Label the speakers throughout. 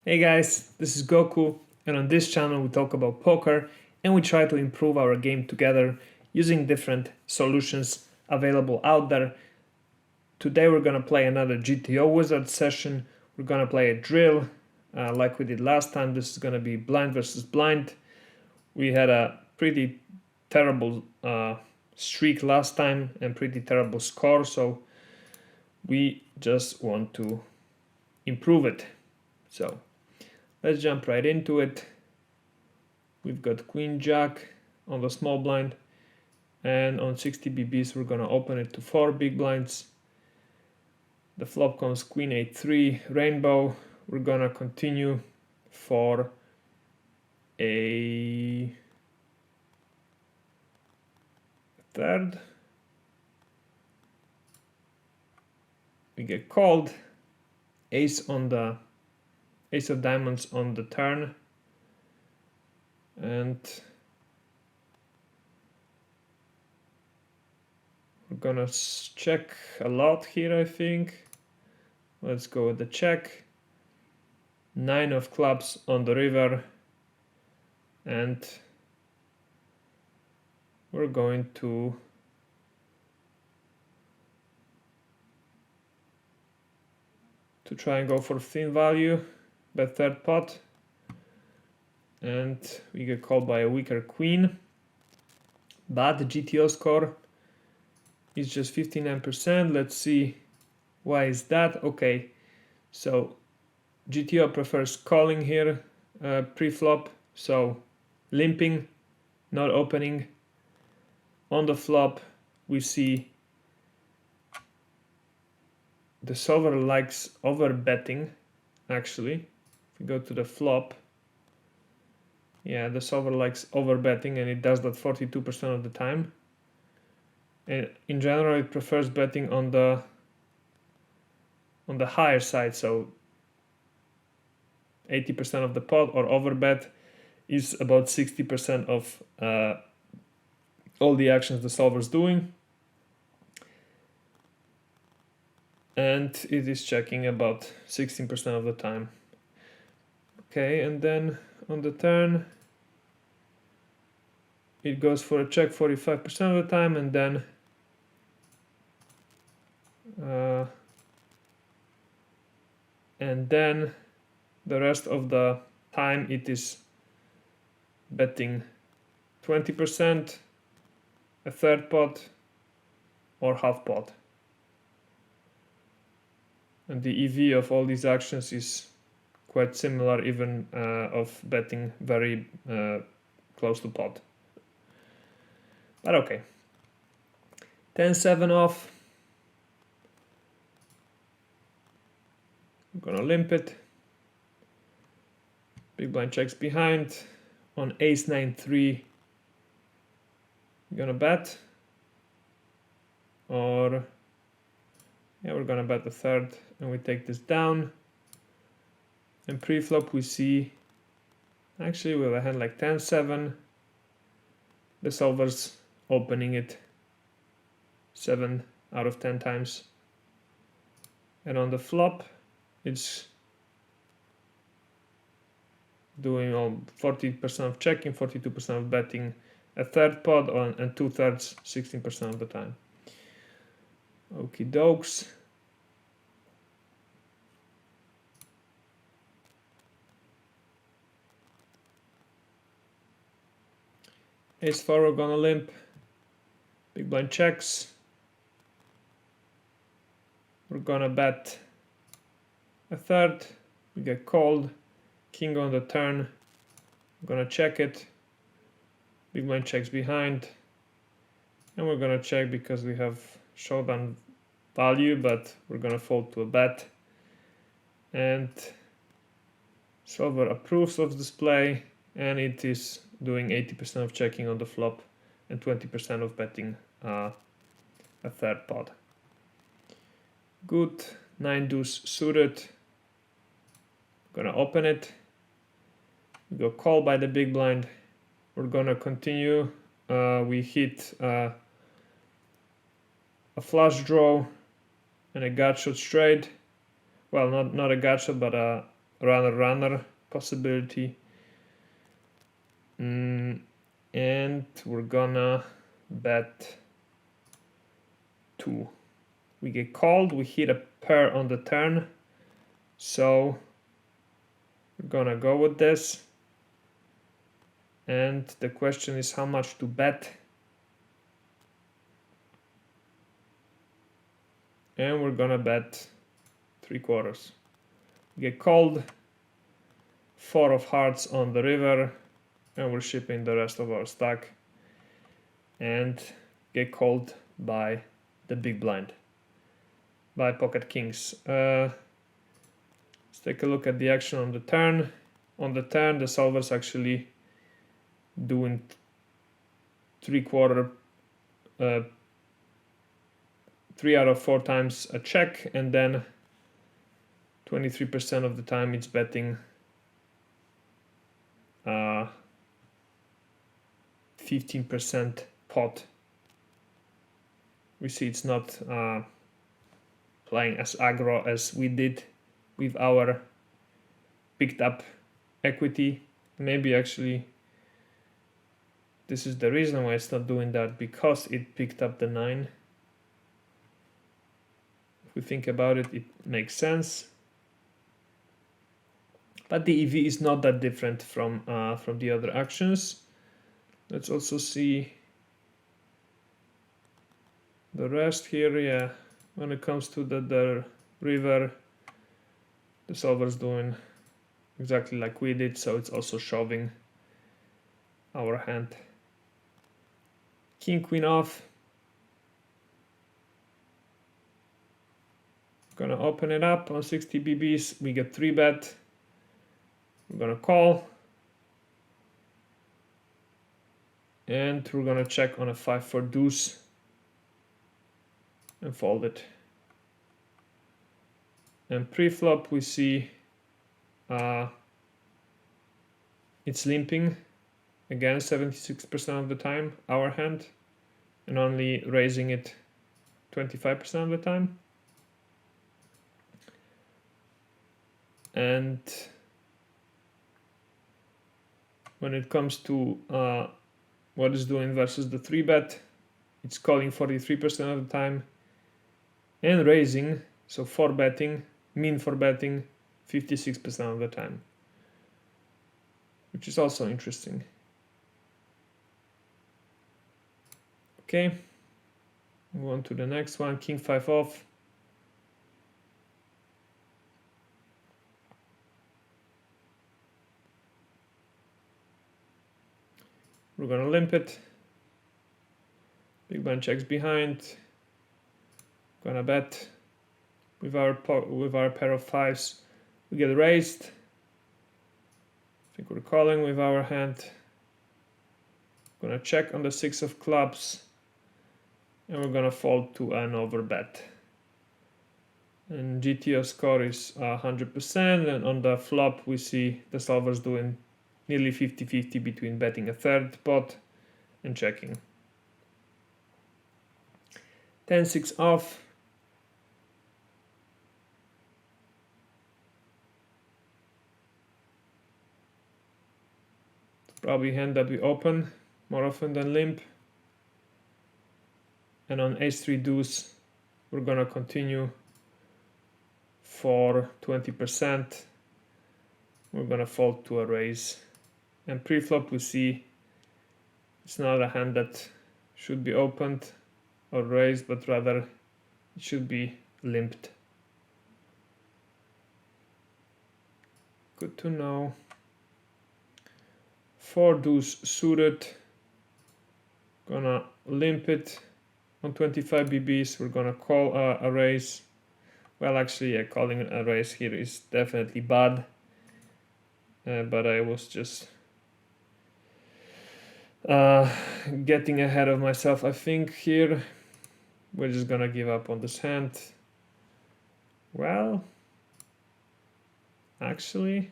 Speaker 1: Hey guys, this is Goku, and on this channel we talk about poker and we try to improve our game together using different solutions available out there. Today we're gonna play another GTO Wizard session. We're gonna play a drill like we did last time. This is gonna be blind versus blind. We had a pretty terrible streak last time and pretty terrible score, so we just want to improve it. So let's jump right into it. We've got Queen Jack on the small blind, and on 60 BBs we're gonna open it to 4 big blinds. The flop comes Queen 8-3 rainbow. We're gonna continue for a third. We get called. Ace of diamonds on the turn, and we're gonna check a lot here, I think. Let's go with the check. 9 of clubs on the river, and we're going to try and go for thin value, bet third pot, and we get called by a weaker queen. But the GTO score is just 59%. Let's see why is that. Okay, so GTO prefers calling here pre-flop, so limping, not opening. On the flop we see the solver likes over betting. Actually, if we go to the flop, yeah, the solver likes over betting, and it does that 42% of the time. And in general it prefers betting on the higher side, so 80% of the pot, or overbet is about 60% of all the actions the solver's doing. And it is checking about 16% of the time. Okay, and then on the turn it goes for a check 45% of the time, and then the rest of the time it is betting 20%, a third pot, or half pot. And the EV of all these actions is quite similar, even of betting very close to pot. But okay, 10-7 off. I'm gonna limp it. Big blind checks behind. On ace 9-3, I'm gonna bet, or yeah, we're gonna bet the third, and we take this down. And pre-flop we see, actually with a hand like 10-7, the solver's opening it 7 out of 10 times. And on the flop it's doing all 40% of checking, 42% of betting, a third pot, and 2/3, 16% of the time. Okie dokes. Ace-4, we're gonna limp. Big blind checks. We're gonna bet a third. We get called. King on the turn. I'm gonna check it. Big blind checks behind. And we're gonna check because we have showdown value, but we're gonna fold to a bet. And solver approves of this play, and it is doing 80% of checking on the flop and 20% of betting a third pot. Good. 9 deuce suited. Gonna open it. We go call by the big blind. We're gonna continue. We hit a flush draw and a gut shot straight. Well, not a gut shot, but a runner possibility. And we're gonna bet 2. We get called, we hit a pair on the turn, so we're gonna go with this. And the question is how much to bet. And we're gonna bet 3/4. We get called, 4 of hearts on the river, and we're shipping the rest of our stack and get called by the big blind, by pocket kings. Let's take a look at the action on the turn. On the turn, the solver's actually doing 3/4, 3 out of 4 times a check, and then 23% of the time it's betting 15% pot. We see it's not playing as aggro as we did with our picked up equity. Maybe actually this is the reason why it's not doing that, because it picked up the 9. If we think about it, it makes sense. But the EV is not that different from the other actions. Let's also see the rest here. Yeah, when it comes to the river, the solver's doing exactly like we did, so it's also shoving our hand. King, queen off. Gonna open it up on 60 BBs. We get 3-bet. We're gonna call. And we're gonna check on a 5-4 deuce and fold it. And pre-flop we see it's limping again 76% of the time, our hand, and only raising it 25% of the time. And when it comes to what it's doing versus the 3-bet, it's calling 43% of the time and raising, so 4-betting, mean 4-betting 56% of the time, which is also interesting. Okay, move on to the next one. King 5 off. We're gonna limp it. Big blind checks behind. Gonna bet with our pair of 5s. We get raised. I think we're calling with our hand. Gonna check on the 6 of clubs, and we're gonna fold to an overbet. And GTO score is 100%, and on the flop we see the solver's doing nearly 50-50 between betting a 3rd pot and checking. 10-6 off. It's probably hand that we open more often than limp. And on ace-3 deuce, we're gonna continue for 20%. We're gonna fold to a raise. And pre-flop we see it's not a hand that should be opened or raised, but rather it should be limped. Good to know. 4 deuce suited. Gonna limp it on 25 BBs. We're gonna call a raise. Well, actually, yeah, calling a raise here is definitely bad. But I was just getting ahead of myself. I think here we're just gonna give up on this hand. Well, actually, it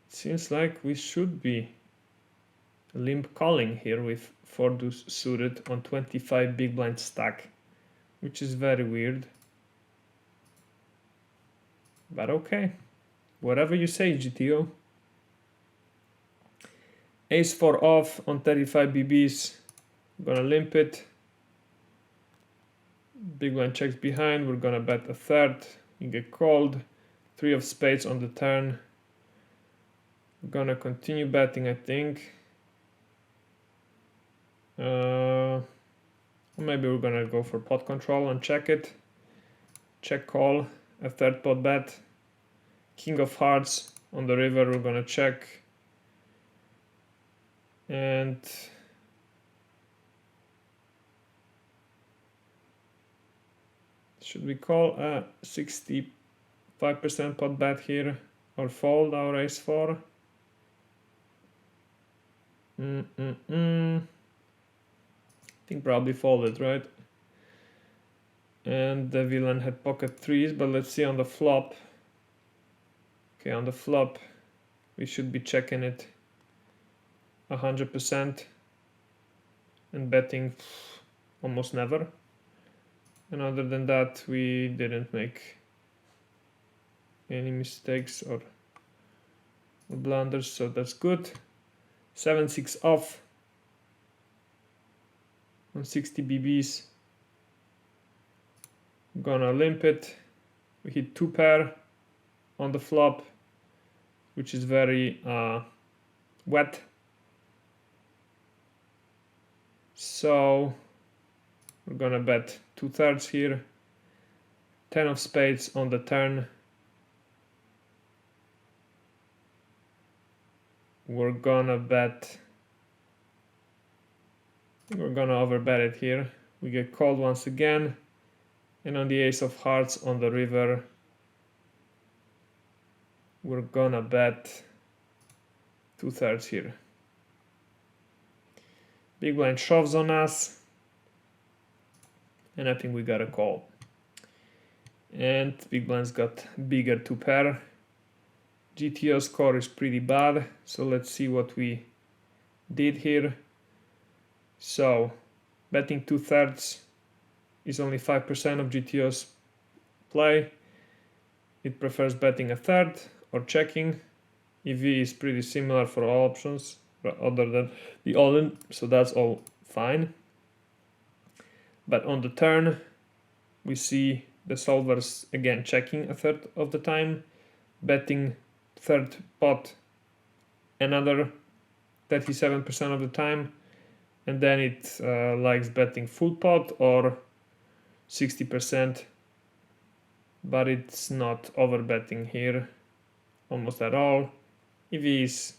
Speaker 1: seems like we should be limp calling here with 4 deuce suited on 25 big blind stack, which is very weird, but okay. Whatever you say, GTO. Ace 4 off on 35 BBs. Gonna limp it. Big blind checks behind. We're gonna bet a third. You get called. 3 of spades on the turn. We're gonna continue betting, I think. Maybe we're gonna go for pot control and check it. Check call. A third pot bet. King of hearts on the river. We're gonna check. And should we call a 65% pot bet here or fold our ace 4? I think probably folded, right? And the villain had pocket threes, but let's see on the flop. Okay, on the flop we should be checking it 100% and betting almost never. And other than that, we didn't make any mistakes or blunders, so that's good. 7-6 off on 60 BBs. Gonna limp it. We hit 2 pair on the flop, which is very wet. So we're gonna bet 2/3 here. 10 of spades on the turn. We're gonna overbet it here. We get called once again. And on the ace of hearts on the river, we're gonna bet 2/3 here. Big blind shoves on us, and I think we got a call. And big blind's got bigger 2 pair. GTO score is pretty bad, so let's see what we did here. So betting 2/3 is only 5% of GTO's play. It prefers betting a third or checking. EV is pretty similar for all options other than the all-in, so that's all fine. But on the turn, we see the solvers again checking a third of the time, betting third pot another 37% of the time, and then it likes betting full pot or 60%, but it's not overbetting here almost at all. EV is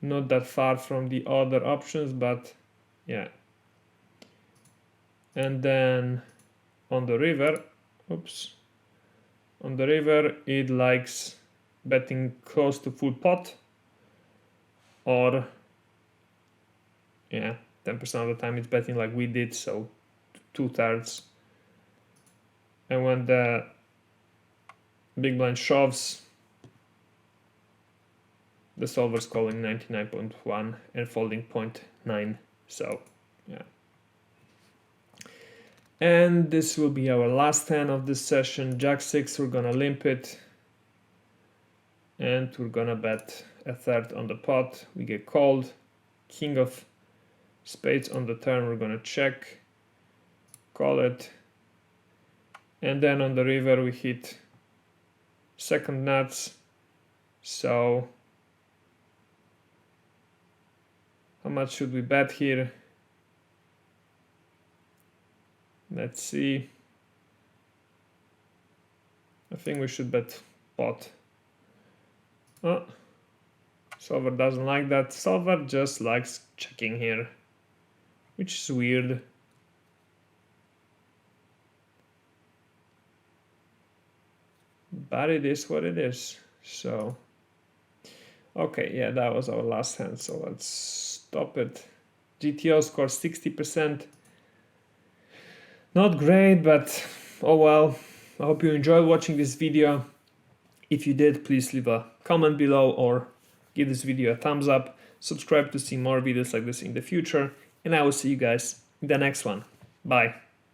Speaker 1: not that far from the other options, but yeah. And then on the river, on the river it likes betting close to full pot or 10% of the time it's betting like we did, so 2/3. And when the big blind shoves, the solver's calling 99.1 and folding 0.9. So yeah. And this will be our last hand of this session. Jack 6, we're gonna limp it. And we're gonna bet a third on the pot. We get called. King of spades on the turn, we're gonna check. Call it. And then on the river we hit second nuts. So how much should we bet here? Let's see. I think we should bet pot. Oh, solver doesn't like that. Solver just likes checking here, which is weird. But it is what it is. So, okay, yeah, that was our last hand. So let's stop it. GTO scores 60%. Not great, but oh well. I hope you enjoyed watching this video. If you did, please leave a comment below or give this video a thumbs up. Subscribe to see more videos like this in the future. And I will see you guys in the next one. Bye.